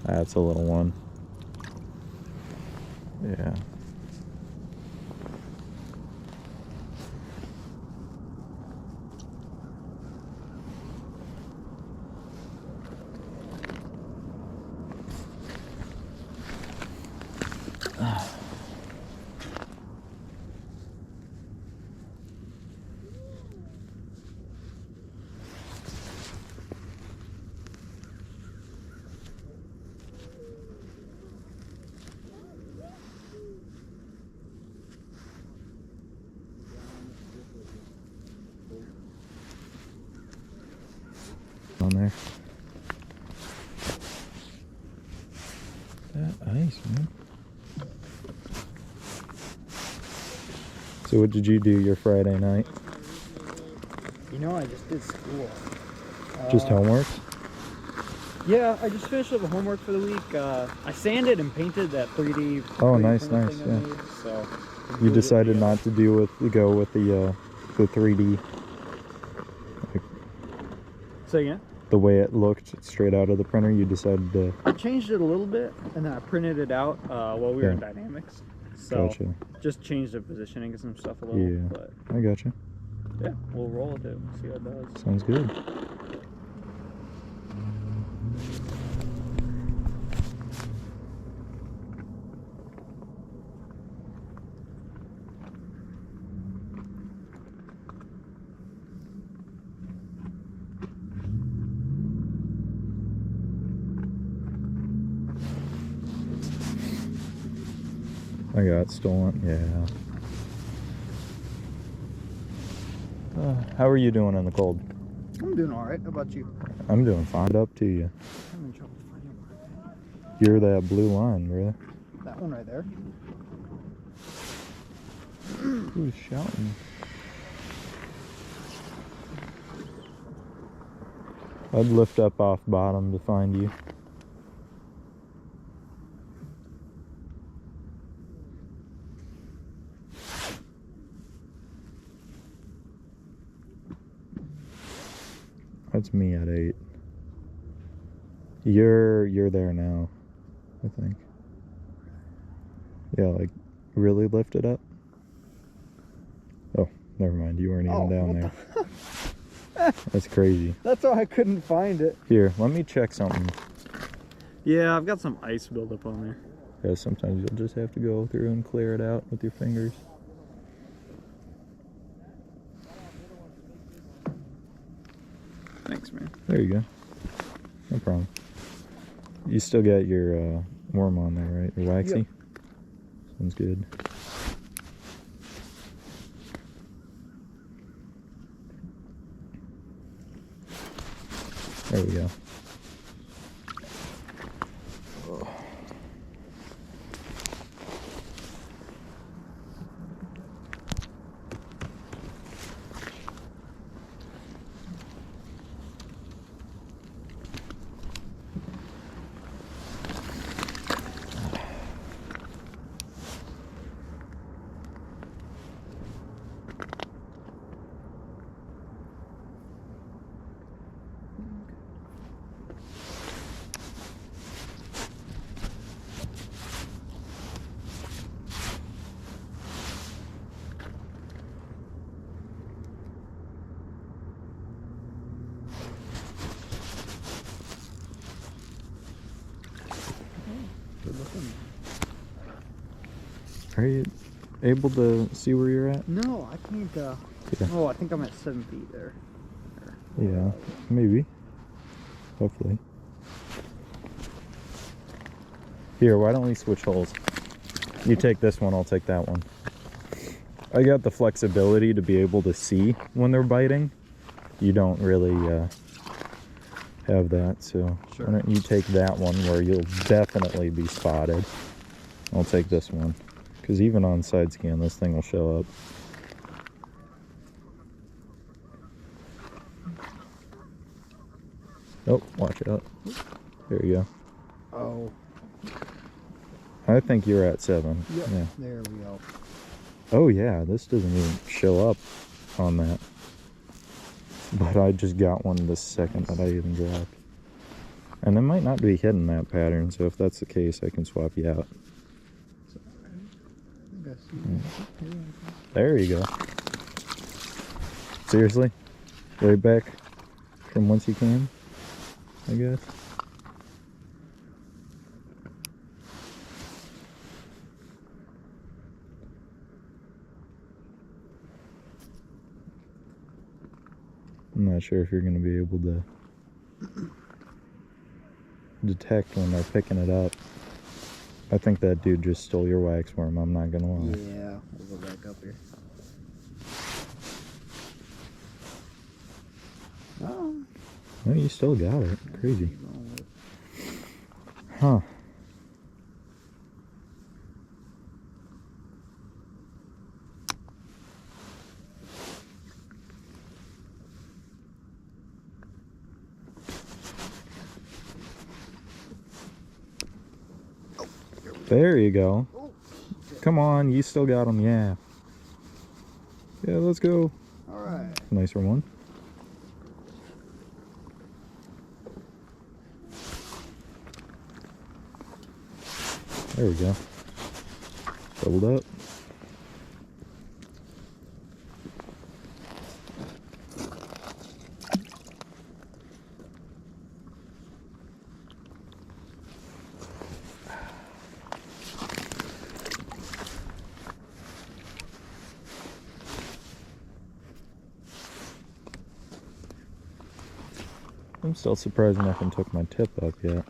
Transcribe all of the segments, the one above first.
That's a little one. Yeah. On there. That ice, man. So what did you do your Friday night? You know, I just did school. Just homework? Yeah, I just finished up the homework for the week. I sanded and painted that 3D. Oh, nice, printed nice, thing I yeah. made, so You decided not to go with the 3D, Say again? the way it looked straight out of the printer. You decided to. I changed it a little bit, and then I printed it out while we were in Dynamics. So Gotcha. just changed the positioning and some stuff a little. Yeah, But I gotcha. yeah, we'll roll with it and see how it does. Sounds good. I got stolen, yeah. How are you doing in the cold? I'm doing all right. How about you? I'm doing fine. Up to you. I'm in trouble finding one. You're that blue line, brother. That one right there. Who's shouting? I'd lift up off bottom to find you. That's me at 8. You're there now, I think. Yeah, like really lift it up. Oh, never mind. You weren't even down there. That's crazy. That's why I couldn't find it. Here, let me check something. Yeah, I've got some ice buildup on there. Yeah, sometimes you'll just have to go through and clear it out with your fingers. Thanks, man. There you go. No problem. You still got your worm on there, right? Your waxy? Yep. Sounds good. There we go. Good looking. Are you able to see where you're at? No, I can't. Yeah. Oh, I think I'm at 7 feet there. Yeah, maybe. Hopefully. Here, why don't we switch holes? You take this one, I'll take that one. I got the flexibility to be able to see when they're biting. You don't really have that, so Sure. why don't you take that one where you'll definitely be spotted. I'll take this one, because even on side scan, this thing will show up. Oh, watch out. There you go. Oh. I think you're at 7. Yep. Yeah. There we go. Oh yeah, this doesn't even show up on that. But I just got one this second that I even dropped. And it might not be hitting that pattern, so if that's the case, I can swap you out. There you go. Seriously? Right back from whence you came, I guess. I'm not sure if you're going to be able to detect when they're picking it up. I think that dude just stole your wax worm, I'm not going to lie. Yeah, we'll go back up here. Oh. No, you still got it. Crazy. Huh. There you go. Come on, you still got them, yeah. Yeah, let's go. Alright. Nicer one. There we go. Doubled up. I'm still surprised nothing took my tip up yet.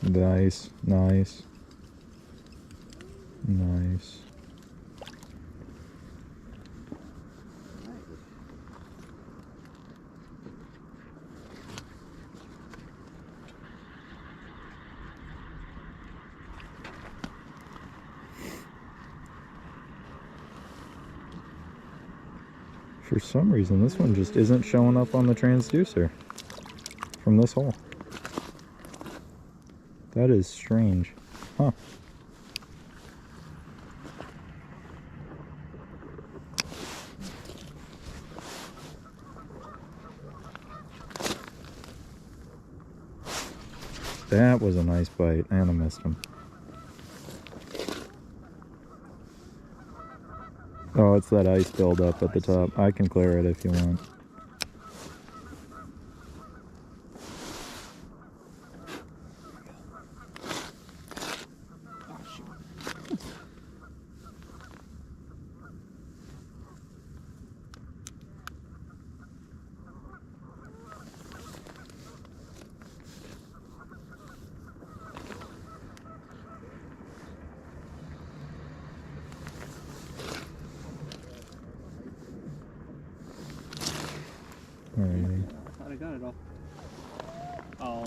Nice, nice. Nice. For some reason, this one just isn't showing up on the transducer from this hole. That is strange. Huh. That was a nice bite, and I missed him. Oh, it's that ice buildup at the top. I can clear it if you want. Alrighty. I thought I got it all. Oh.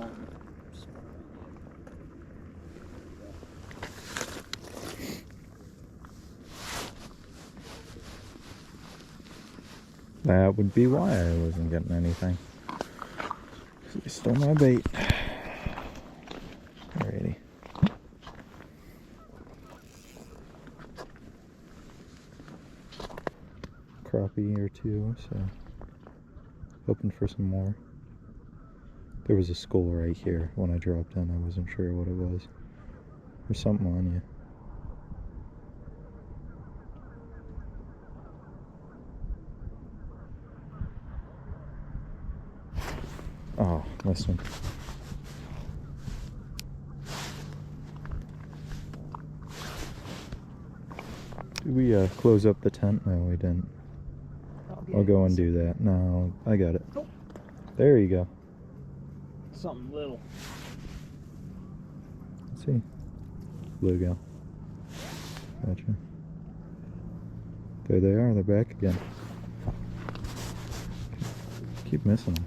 That would be why I wasn't getting anything. You stole my bait. Alrighty. Crappie or two, so hoping for some more. There was a skull right here when I dropped in. I wasn't sure what it was. There's something on you. Oh, missed one. Did we close up the tent? No, we didn't. I'll go and do that. No, I got it. Oh. There you go. Something little. Let's see. Bluegill. Gotcha. There they are. They're back again. Keep missing them.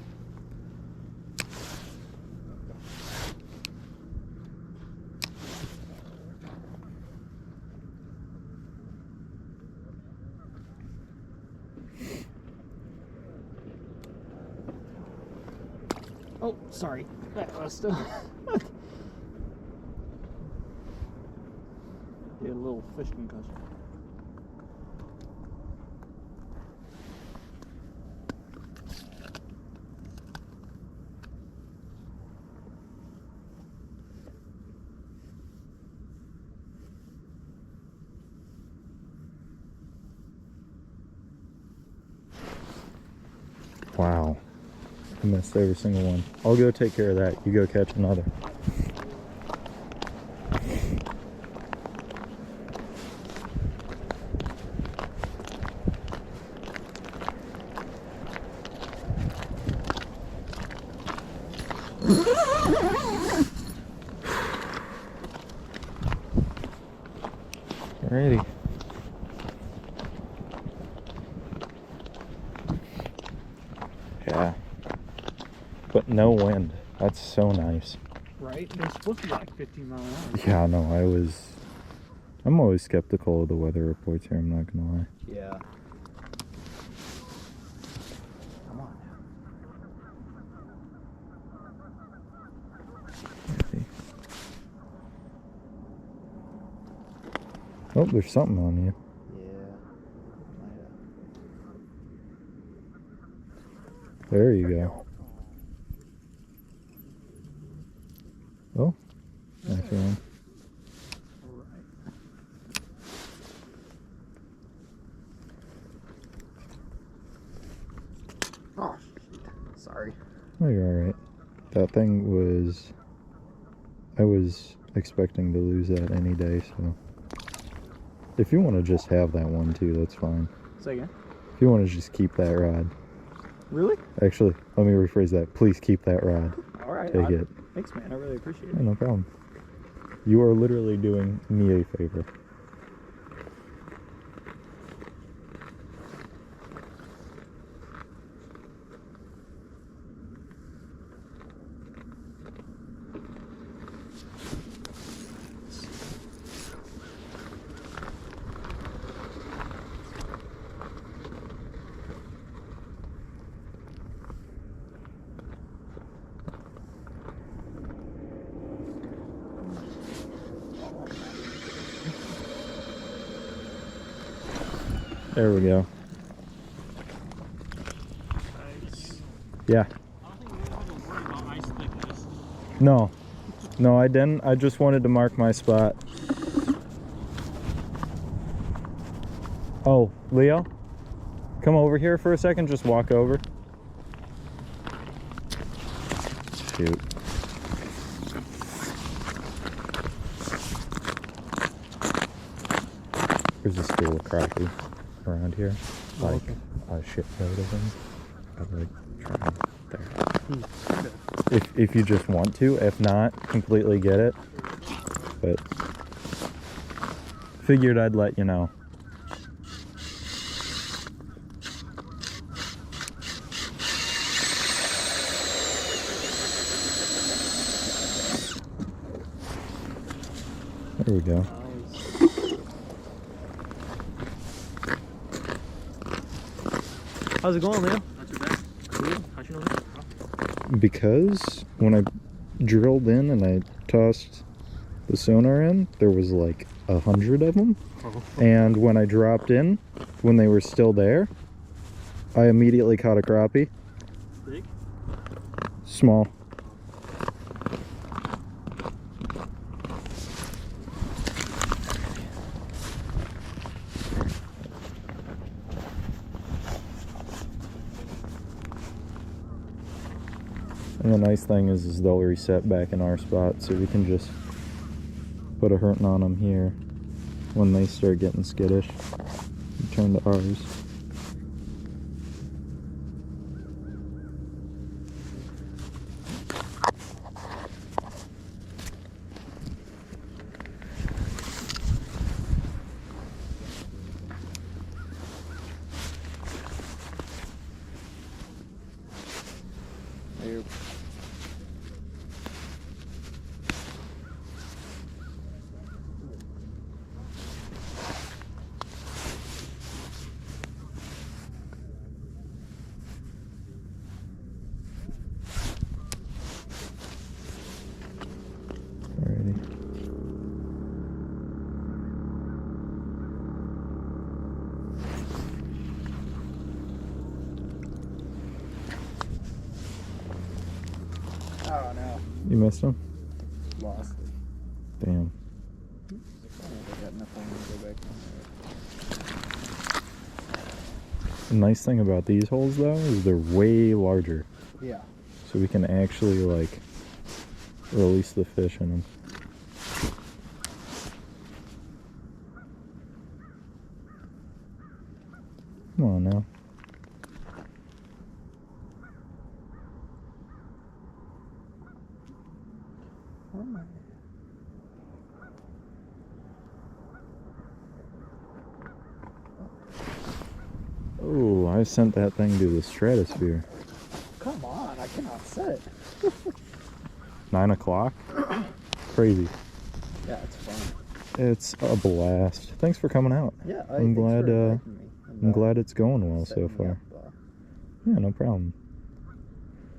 Oh, sorry. That was still. Get a little fish concussion. Wow. I missed every single one. I'll go take care of that. You go catch another. Alrighty. Yeah. But no wind. That's so nice. Right? They're supposed to be like 15 miles an hour. Yeah, no, I'm always skeptical of the weather reports here, I'm not gonna lie. Yeah. Come on now. Oh, there's something on you. Yeah. There you go. Oh, nice one. Oh, shit. Sorry. Oh, you're alright. That thing was... I was expecting to lose that any day, so... If you want to just have that one too, that's fine. Say again? If you want to just keep that rod. Really? Actually, let me rephrase that. Please keep that rod. Alright. Take it. Thanks, man. I really appreciate it. Yeah, no problem. You are literally doing me a favor. There we go. Nice. Yeah. I don't think you have to worry about ice thickness. No. No, I didn't. I just wanted to mark my spot. Oh, Leo? Come over here for a second. Just walk over. Shoot. There's a school of crappie around here. Like a shitload of them. I'd like try there. If you just want to, if not, completely get it. But figured I'd let you know. There we go. How's it going, Leo? Not too bad. Cool. How'd you know that? Because when I drilled in and I tossed the sonar in, there was like 100 of them. Oh. And when I dropped in, when they were still there, I immediately caught a crappie. Big? Small. And the nice thing is they'll reset back in our spot, so we can just put a hurting on them here. When they start getting skittish, turn to ours. missed him? Lost it. Damn. I got enough on to go back on The nice thing about these holes though is they're way larger. there. Yeah. So we can actually like release the fish in them. Come on now. Where am I? Oh, I sent that thing to the stratosphere. Come on, I cannot set it. 9 o'clock? Crazy. Yeah, it's fun. It's a blast. Thanks for coming out. Yeah, I'm glad. I'm glad it's going well so setting me far. up, Yeah, no problem.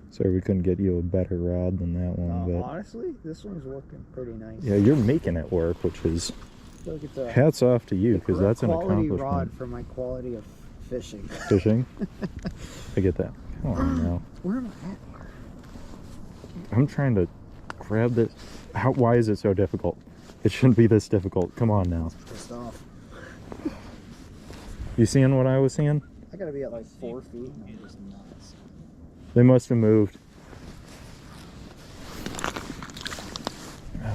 Sorry we couldn't get you a better rod than that one, but honestly, this one's working pretty nice. yeah, you're making it work, which is Look at the hats off to you because that's an quality rod accomplishment. for my quality of fishing. Fishing? I get that. Come on now. Where am I at here? I'm trying to grab this. Why is it so difficult? It shouldn't be this difficult. Come on now. Pissed off. You seeing what I was seeing? I gotta be at like 4 feet and I'm just nuts. They must have moved.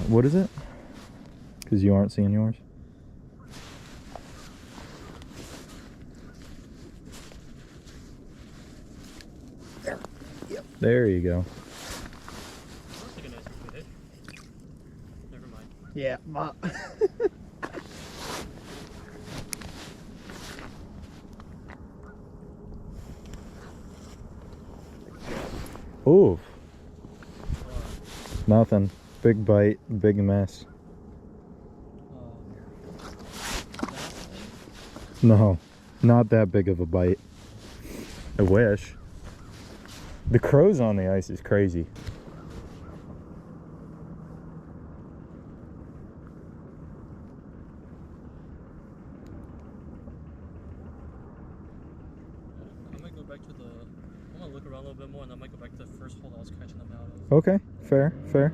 What is it? Because you aren't seeing yours? There. Yep. There you go. Never mind. Yeah, Ooh. Nothing. Big bite, big mess. No, not that big of a bite. I wish. The crows on the ice is crazy. I might go back to the. I'm gonna look around a little bit more, and I might go back to the first hole I was catching them out of. Okay, fair, fair.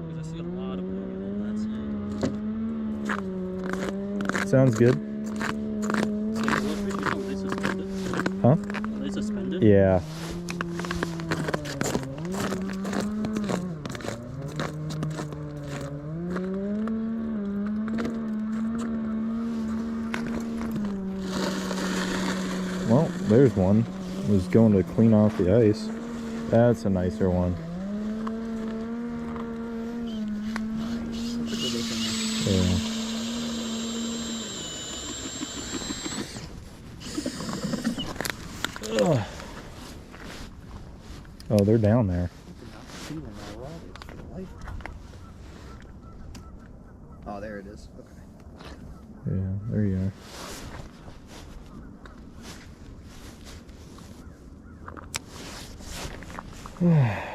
Because I see a lot of bluegill on that side. Sounds good. So the fish, are they suspended? Huh? Are they suspended? Yeah. Well, there's one. Was going to clean off the ice. That's a nicer one. Yeah. Ugh. Oh, they're down there. Oh, there it is. Okay. Yeah, there you are.